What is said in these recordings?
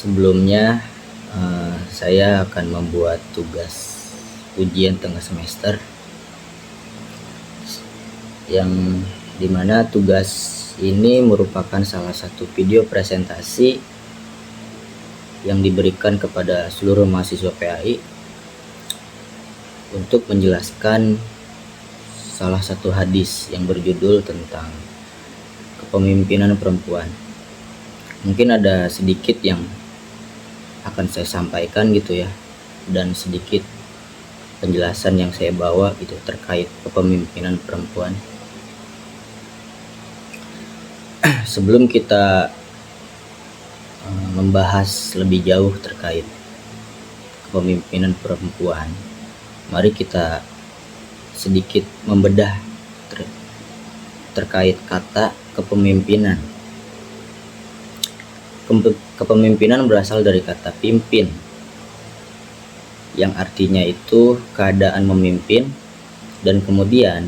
Sebelumnya saya akan membuat tugas ujian tengah semester yang dimana tugas ini merupakan salah satu video presentasi yang diberikan kepada seluruh mahasiswa PAI untuk menjelaskan salah satu hadis yang berjudul tentang kepemimpinan perempuan. Mungkin ada sedikit yang akan saya sampaikan gitu ya, dan sedikit penjelasan yang saya bawa gitu terkait kepemimpinan perempuan. Sebelum kita membahas lebih jauh terkait kepemimpinan perempuan, mari kita sedikit membedah terkait kata kepemimpinan. Kepemimpinan berasal dari kata pimpin, yang artinya itu keadaan memimpin, dan kemudian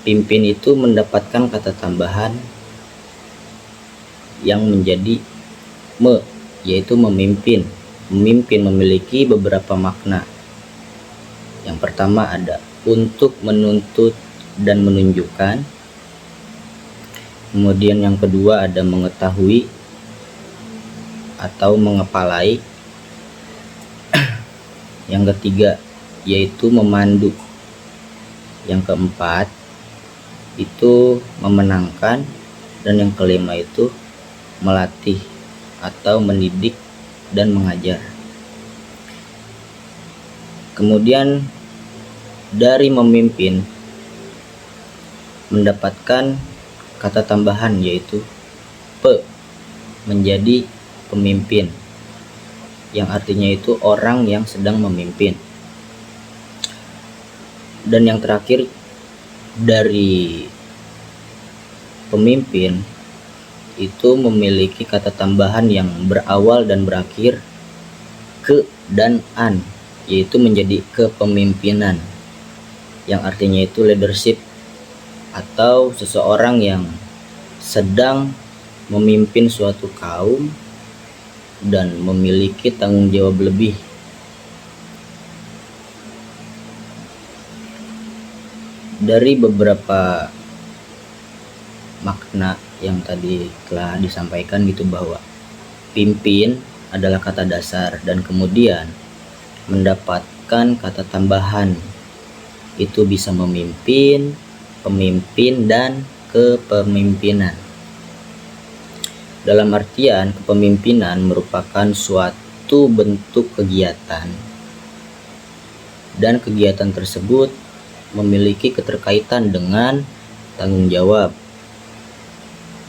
pimpin itu mendapatkan kata tambahan yang menjadi yaitu memimpin. Memimpin memiliki beberapa makna. Yang pertama ada untuk menuntut dan menunjukkan. Kemudian yang kedua ada mengetahui atau mengepalai. Yang ketiga yaitu memandu. Yang keempat itu memenangkan, dan yang kelima itu melatih atau mendidik dan mengajar. Kemudian dari memimpin mendapatkan kata tambahan yaitu menjadi pemimpin, yang artinya itu orang yang sedang memimpin. Dan yang terakhir dari pemimpin itu memiliki kata tambahan yang berawal dan berakhir ke dan an, yaitu menjadi kepemimpinan, yang artinya itu leadership atau seseorang yang sedang memimpin suatu kaum dan memiliki tanggung jawab lebih. Dari beberapa makna yang tadi telah disampaikan gitu, bahwa pimpin adalah kata dasar dan kemudian mendapatkan kata tambahan, itu bisa memimpin, pemimpin, dan kepemimpinan. Dalam artian kepemimpinan merupakan suatu bentuk kegiatan, dan kegiatan tersebut memiliki keterkaitan dengan tanggung jawab.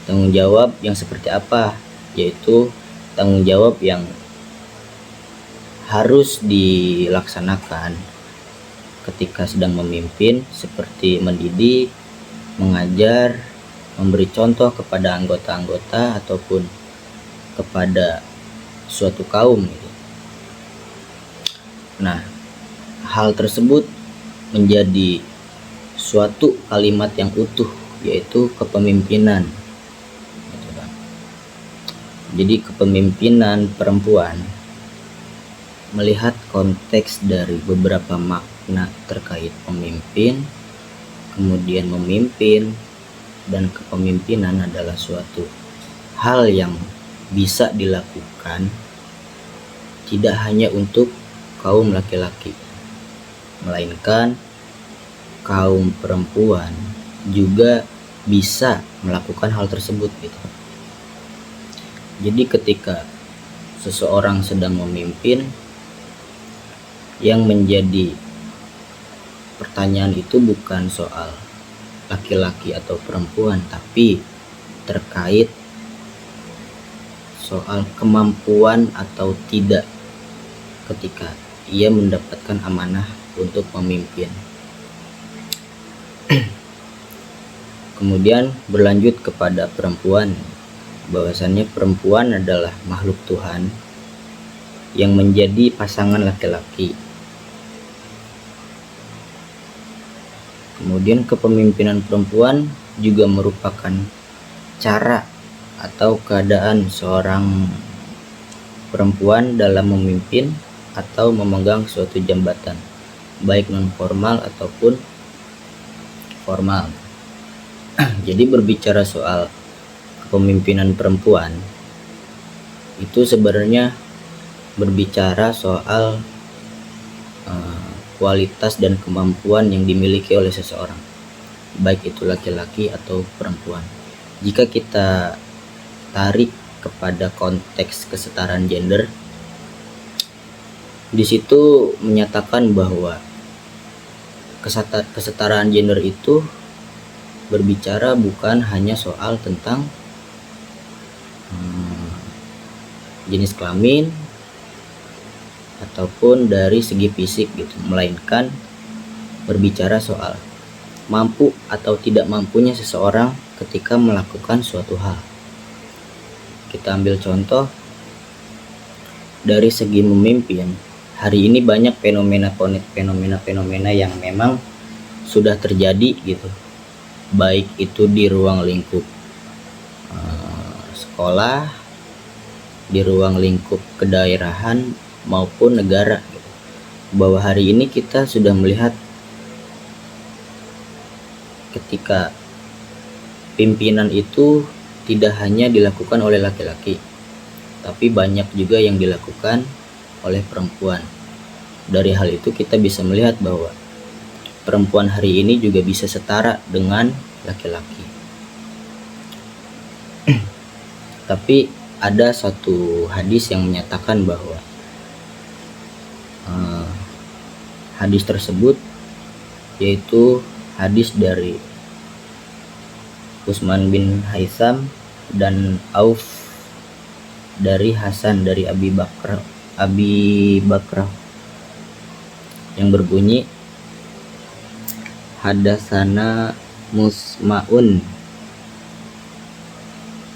Tanggung jawab yang seperti apa? Yaitu tanggung jawab yang harus dilaksanakan ketika sedang memimpin, seperti mendidik, mengajar, memberi contoh kepada anggota-anggota ataupun kepada suatu kaum gitu. Nah, hal tersebut menjadi suatu kalimat yang utuh, yaitu kepemimpinan gitu kan. Jadi kepemimpinan perempuan melihat konteks dari beberapa makna terkait pemimpin, kemudian memimpin, dan kepemimpinan adalah suatu hal yang bisa dilakukan tidak hanya untuk kaum laki-laki, melainkan kaum perempuan juga bisa melakukan hal tersebut gitu. Jadi ketika seseorang sedang memimpin, yang menjadi pertanyaan itu bukan soal laki-laki atau perempuan, tapi terkait soal kemampuan atau tidak ketika ia mendapatkan amanah untuk memimpin. Kemudian berlanjut kepada perempuan, bahwasannya perempuan adalah makhluk Tuhan yang menjadi pasangan laki-laki. Kemudian kepemimpinan perempuan juga merupakan cara atau keadaan seorang perempuan dalam memimpin atau memegang suatu jabatan, baik non formal ataupun formal. Jadi berbicara soal kepemimpinan perempuan itu sebenarnya berbicara soal kualitas dan kemampuan yang dimiliki oleh seseorang, baik itu laki-laki atau perempuan. Jika kita tarik kepada konteks kesetaraan gender, di situ menyatakan bahwa kesetaraan gender itu berbicara bukan hanya soal tentang jenis kelamin ataupun dari segi fisik gitu, melainkan berbicara soal mampu atau tidak mampunya seseorang ketika melakukan suatu hal. Kita ambil contoh dari segi memimpin. Hari ini banyak fenomena yang memang sudah terjadi gitu, baik itu di ruang lingkup sekolah, di ruang lingkup kedaerahan maupun negara gitu. Bahwa hari ini kita sudah melihat ketika pimpinan itu tidak hanya dilakukan oleh laki-laki, tapi banyak juga yang dilakukan oleh perempuan. Dari hal itu kita bisa melihat bahwa perempuan hari ini juga bisa setara dengan laki-laki. Tapi ada satu hadis yang menyatakan bahwa hadis tersebut yaitu hadis dari Utsman bin Haitsam dan Auf dari Hasan dari Abi Bakrah yang berbunyi, hadatsana Musma'un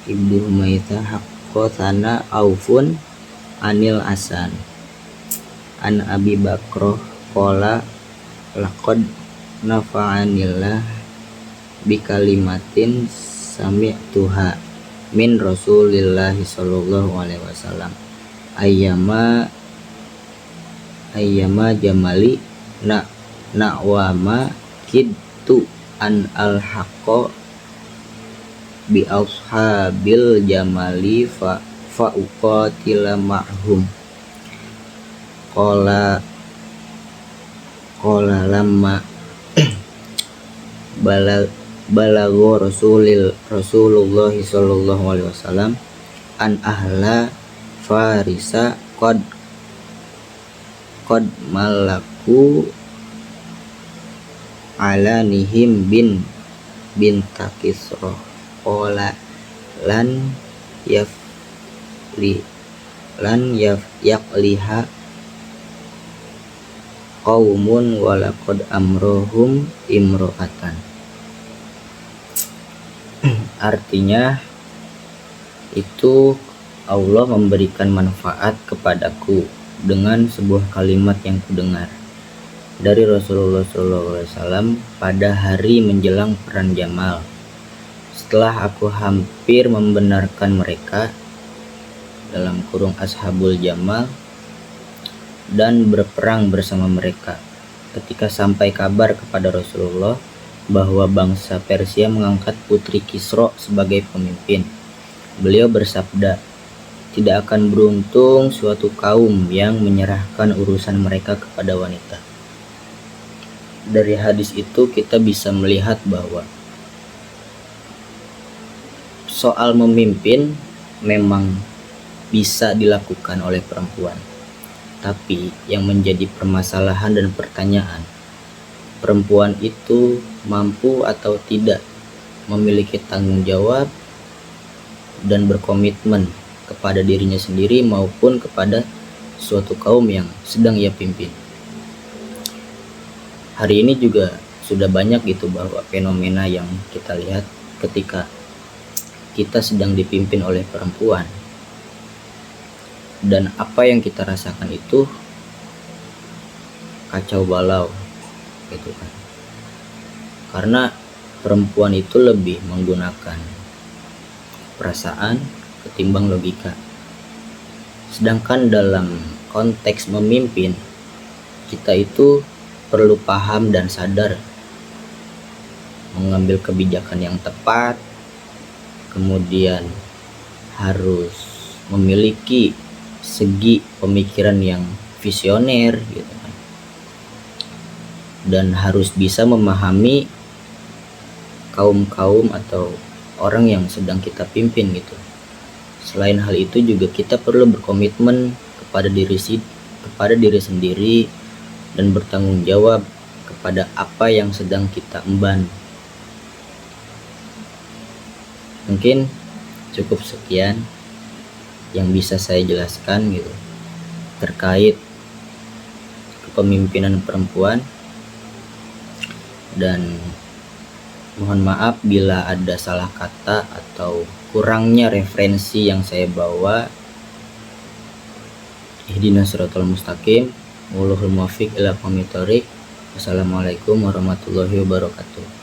Ibnu Humaitah haqqatsana Aufun anil Hasan an Abi Bakrah qala laqad nafa'anillah bikalimatin sami'tuha min Rasulillah sallallahu alaihi wasallam ayyama jamali na'wama kidtu an al-haqqa bi ashabil jamali fa uqatila ma'hum qala lamma balago Rasulullah sallallahu alaihi wasallam an ahla farisa qad malaku ala nihim bin takisroh qala lan yakliha qaumun walaqad amrohum imro'atan. Artinya itu Allah memberikan manfaat kepadaku dengan sebuah kalimat yang kudengar dari Rasulullah SAW pada hari menjelang perang Jamal, setelah aku hampir membenarkan mereka dalam kurung ashabul Jamal dan berperang bersama mereka, ketika sampai kabar kepada Rasulullah bahwa bangsa Persia mengangkat putri Kisra sebagai pemimpin. Beliau bersabda, tidak akan beruntung suatu kaum yang menyerahkan urusan mereka kepada wanita. Dari hadis itu kita bisa melihat bahwa soal memimpin memang bisa dilakukan oleh perempuan. Tapi yang menjadi permasalahan dan pertanyaan, perempuan itu mampu atau tidak memiliki tanggung jawab dan berkomitmen kepada dirinya sendiri maupun kepada suatu kaum yang sedang ia pimpin. Hari ini juga sudah banyak gitu bahwa fenomena yang kita lihat ketika kita sedang dipimpin oleh perempuan, dan apa yang kita rasakan itu kacau balau gitu kan. Karena perempuan itu lebih menggunakan perasaan ketimbang logika. Sedangkan dalam konteks memimpin, kita itu perlu paham dan sadar mengambil kebijakan yang tepat, kemudian harus memiliki segi pemikiran yang visioner gitu kan, dan harus bisa memahami kaum atau orang yang sedang kita pimpin gitu. Selain hal itu juga kita perlu berkomitmen kepada diri sendiri dan bertanggung jawab kepada apa yang sedang kita emban. Mungkin cukup sekian yang bisa saya jelaskan gitu terkait kepemimpinan perempuan, dan mohon maaf bila ada salah kata atau kurangnya referensi yang saya bawa. Ihdinas siratal mustaqim, wallahul muwaffiq ila aqwamit thoriq. Wassalamualaikum warahmatullahi wabarakatuh.